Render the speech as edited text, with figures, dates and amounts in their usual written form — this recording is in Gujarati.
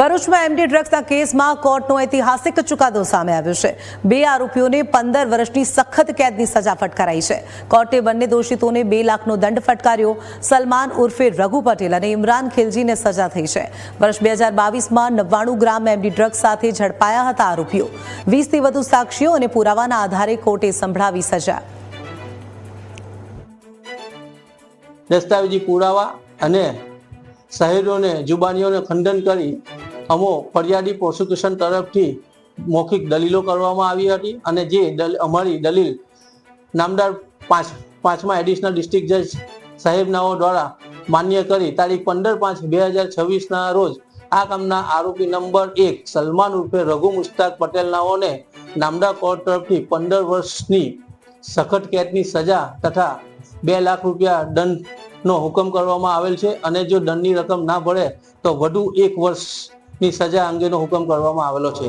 ભરૂચમાં એમડી ડ્રગ્સના કેસમાં કોર્ટનો ઐતિહાસિક ચુકાદો સામે આવ્યો છે। 2 આરોપીઓને 15 વર્ષની સખત કેદની સજા ફટકારાઈ છે। કોર્ટે બંને દોષિતોને 2 લાખનો દંડ ફટકાર્યો। સલમાન ઉર્ફે રઘુ પટેલ અને ઇમરાન ખિલજીને સજા થઈ છે। વર્ષ 2022માં 99 ગ્રામ એમડી ડ્રગ્સ સાથે ઝડપાયા હતા આરોપીઓ। 20થી વધુ સાક્ષીઓ અને પુરાવાના આધારે કોર્ટે સંભળાવી સજા। દસ્તાવેજી પુરાવા અને શહેરોને જુબાનીઓને ખંડન કરી અમો ફરિયાદી પ્રોસિક્યુશન તરફથી મૌખિક દલીલો કરવામાં આવી હતી અને જે અમારી દલીલ નામદાર પાંચમા એડિશનલ ડિસ્ટ્રિક્ટ જજ સાહેબનાઓ દ્વારા માન્ય કરી તારીખ 15/5/2026ના રોજ આ કામના આરોપી નંબર 1 સલમાન ઉર્ફે રઘુ મુસ્તાક પટેલનાઓને નામદાર કોર્ટ તરફથી 15 વર્ષની સખત કેદની સજા તથા 2 લાખ રૂપિયા દંડનો હુકમ કરવામાં આવેલ છે અને જો દંડની રકમ ના ભરે તો વધુ 1 વર્ષની સજા અંગેનો હુકમ કરવામાં આવેલો છે।